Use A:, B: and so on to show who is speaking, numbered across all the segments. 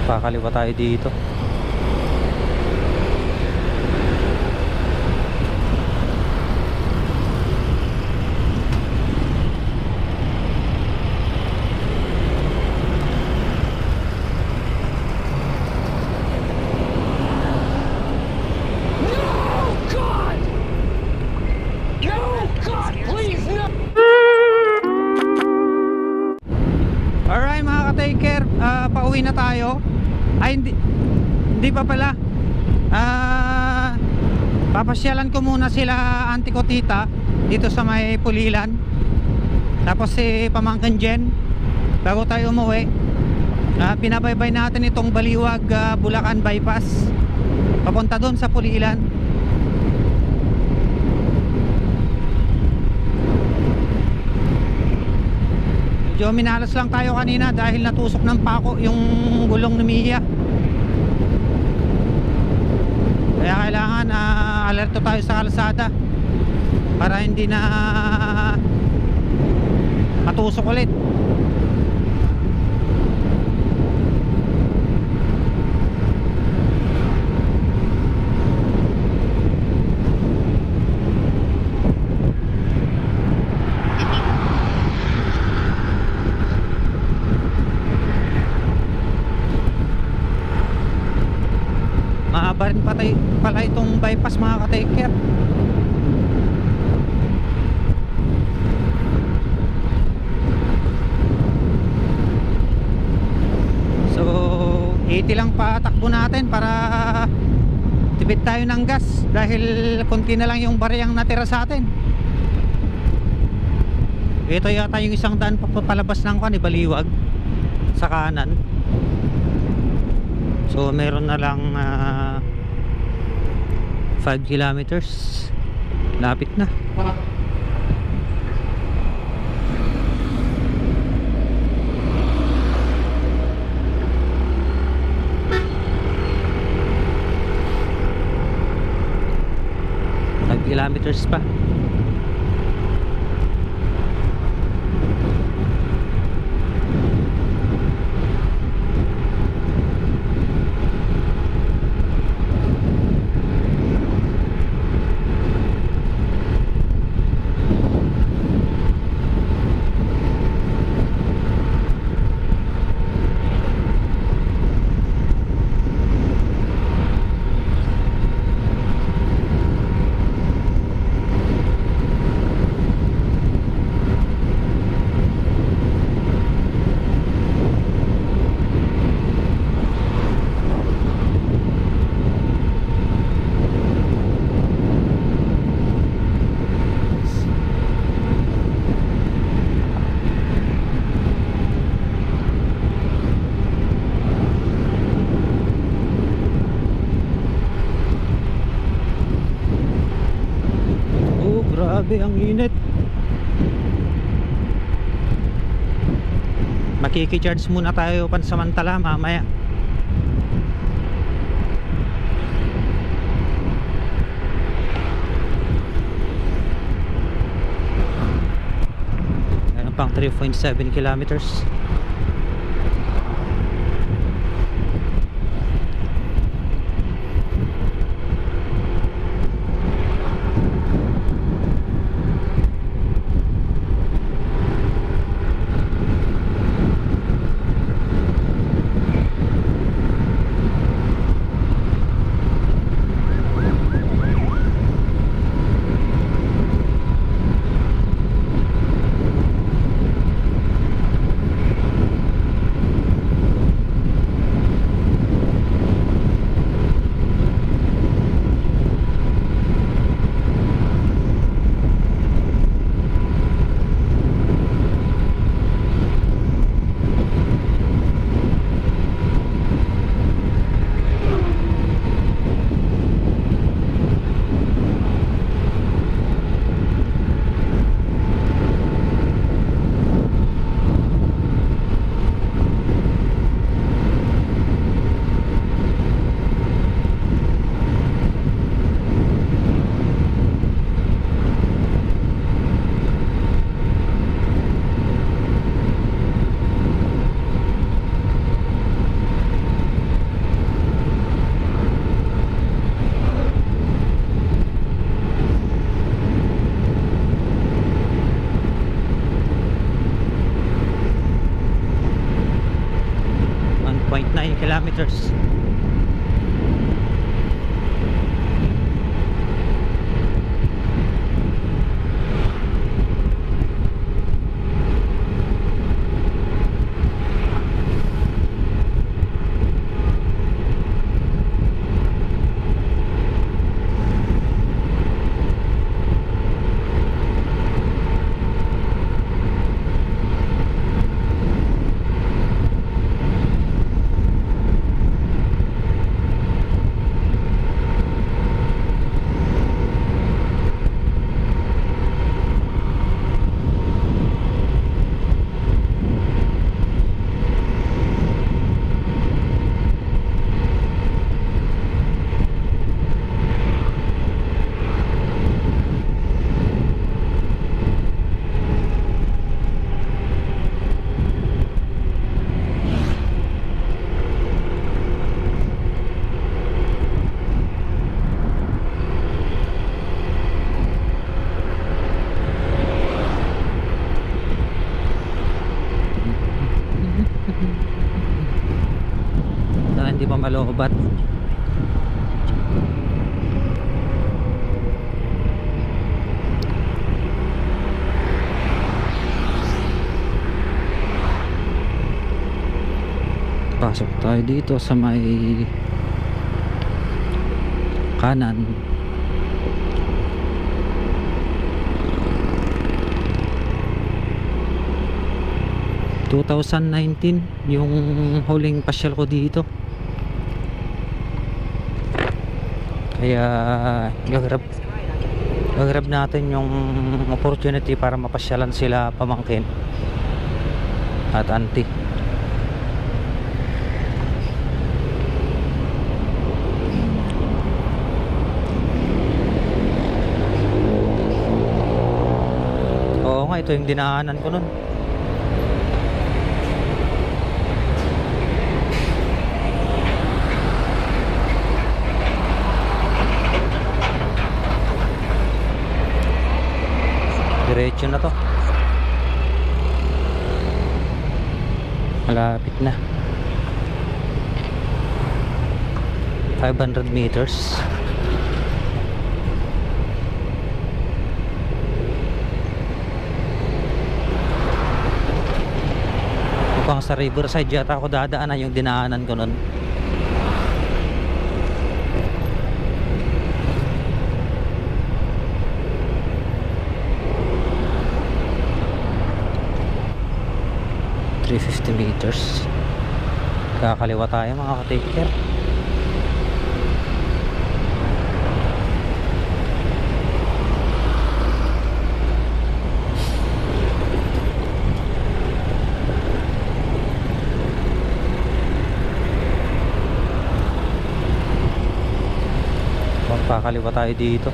A: Kakaliwa tayo dito. Alright mga ka-take care, pauwi na tayo. Ay hindi pa pala. Papasyalan ko muna sila auntie ko tita dito sa may Pulilan. Tapos si Pamangkin Jen bago tayo umuwi. Pinabaybay natin itong Baliwag Bulacan bypass papunta doon sa Pulilan. Medyo minalas lang tayo kanina dahil natusok ng pako yung gulong ni Mia. Kaya kailangan alerto tayo sa kalsada para hindi na matusok ulit. Mahaba rin pala itong bypass mga ka-take care. So 80 lang pa takbo natin para tipid tayo ng gas dahil konti na lang yung bariyang natira sa atin. Ito yata yung isang daan papalabas ng Baliwag sa kanan. So meron na lang 5 kilometers. Lapit na. Kilometers pa. Grabe ang init. Makiki-charge muna tayo pansamantala mamaya. Ayun pang 3.7 kilometers. 9 kilometers. Hindi pa malobat. Pasok tayo dito sa may kanan. – 2019 yung huling pasyal ko dito. Kaya gagrab natin yung opportunity para mapasyalan sila pamangkin at auntie. Oo nga, ito yung dinaanan ko nun. Diretso na to. Malapit na. 500 meters. Mukhang sa Riverside yata ako dadaanan yung dinaanan ko nun. $350 meters. Kakaliwa tayo mga ka-taker. Magpakaliwa tayo dito.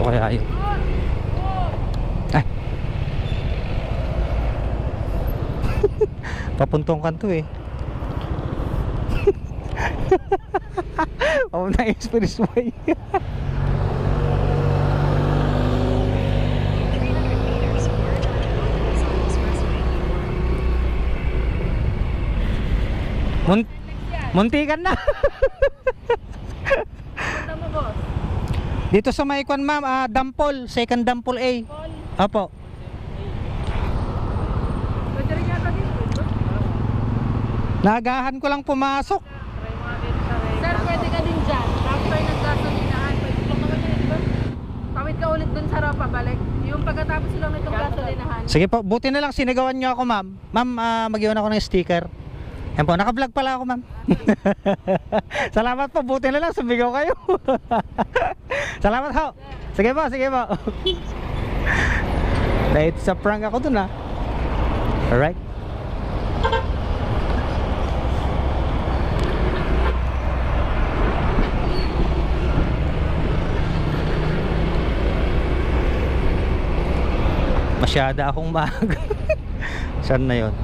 A: Kaya yun. Ay. Papuntong kanto eh. Oh, na expressway. Muntikan na. Dito sa Maikwan ma'am, Dampol, second Dampol A. Opo.
B: Pwede rin yata dito.
A: Nagahan ko lang pumasok.
B: Sir, pwede ka din dyan. After naggasolinahan, pwede lang naman yun, diba? Tawid ka ulit dun sa Rapa, balik. Yung pagkatapos lang nitong gasolinahan.
A: Sige po, buti na lang sinigawan nyo ako ma'am. Ma'am, mag-iwan ako ng sticker. Yan po, naka-vlog pala ako ma'am. Salamat po, buti na lang sumigaw kayo. Salamat ho. Sige po, sige po. Dahil sa prank ako dun ha. Alright. Masyada akong maaga. Saan na yun?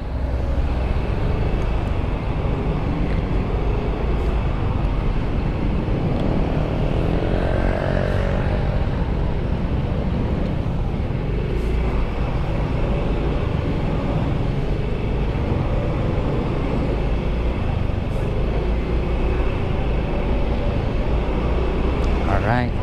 A: Alright.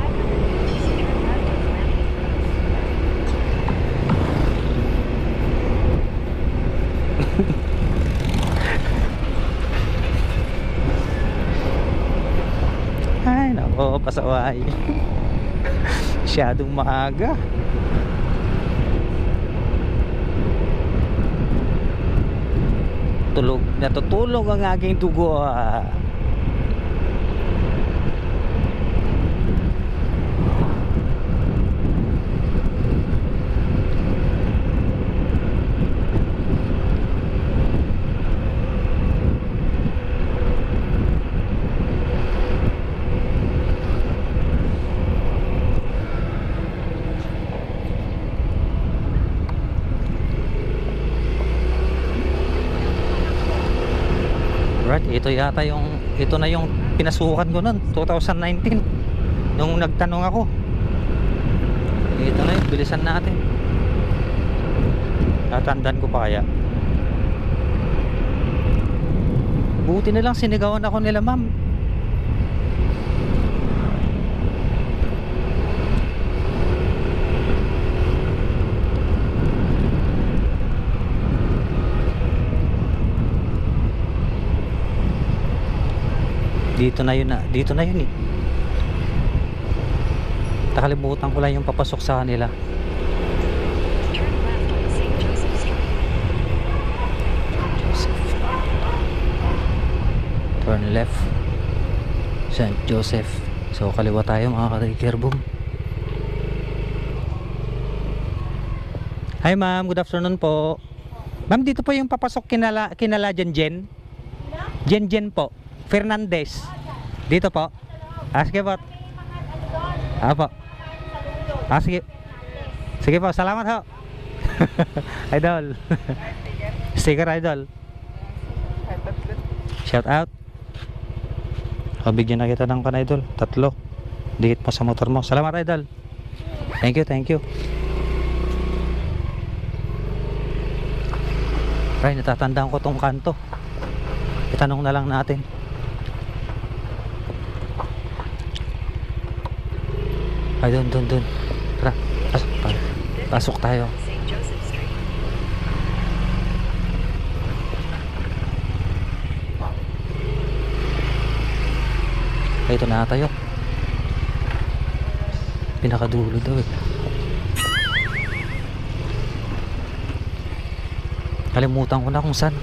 A: Ay, nako, pasaway. Masyadong maaga. Natutulog ang aking dugo. Right, ito na yung pinasukan ko noon 2019 nung nagtanong ako. Ito na yung bilisan natin. Tatandaan ko pa kaya. Buti na lang sinigawan ako nila ma'am. Dito na yun eh. Nakalimutan ko lang yung papasok sa kanila. Turn left St. Joseph. So kaliwa tayo mga ka-Trigger Boom. Hi ma'am, good afternoon po. Ma'am, dito po yung papasok kinala Jen po Fernandez. Dito po. Sige po. Po. Sige. Sige po, salamat ho. Idol. Sticker idol. Shout out. Bigyan na kita ng idol. 3. Dikit mo sa motor mo. Salamat idol. Thank you. Right, natatandaan ko tong kanto. Itanong na lang natin. Ay, doon. Tara, pasok tayo. Ay, ito na tayo. Pinakadulo daw eh. Kalimutan ko na kung saan.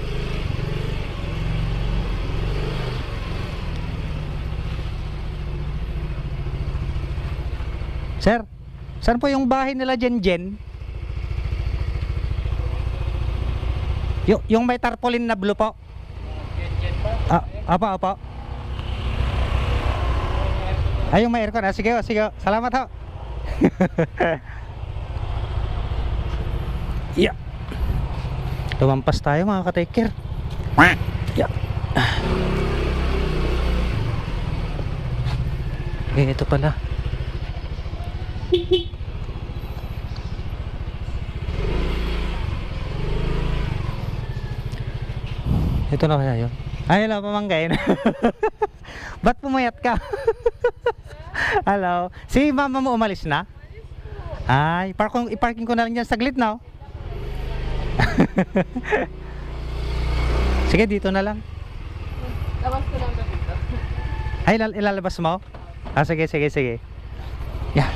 A: Sir, saan po yung bahay nila Jen? Yung may tarpaulin na blue po? Apa. Ay, yung may aircon. Sige. Salamat ho. Yeah. Lumampas tayo mga ka-Trigger. Yeah. Ito pala. Ito na kaya yun. Ay, hello, pamanggain. Ba't pumayat ka? Hello. Si mama mo umalis na? Ay, iparking ko na lang dyan saglit na. Sige, dito na lang.
B: Labas ko lang dito.
A: Ay, ilalabas mo? Sige. Yeah.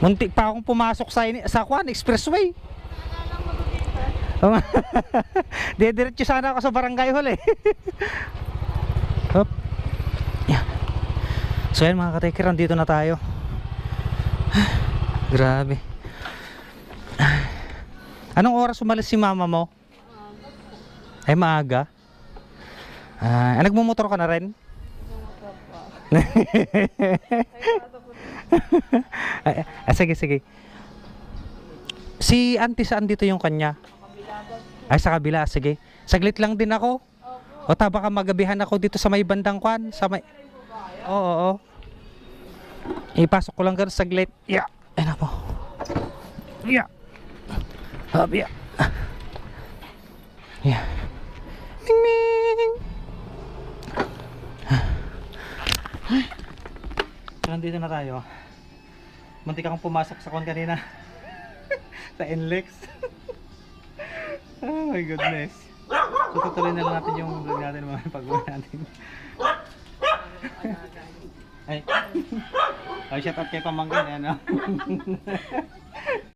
A: Muntik pa akong pumasok sa expressway. Diretso sana ako sa barangay hall eh. Hop. Yeah. So yan mga ka-Trigger, dito na tayo. Grabe. Anong oras umalis si mama mo? Ay, maaga. Nagmumotor ka na rin? Sige. Si auntie saan dito yung kanya? Ay, sa kabila. Sige. Saglit lang din ako. O ta, baka magabihan ako dito sa may bandang kwan. Sa may... Oo. Ipasok ko lang ganun saglit. Yeah. Ayun po. Yeah. Yeah. Yeah. Ming ming. So, nandito na tayo. Muntik akong pumasok sa kwan kanina. Sa NLEX. Oh my goodness. So tutuloy na lang natin yung vlog natin mga pag-uwi natin. Ay. Ay, shout out kay Pamangkin. Ano?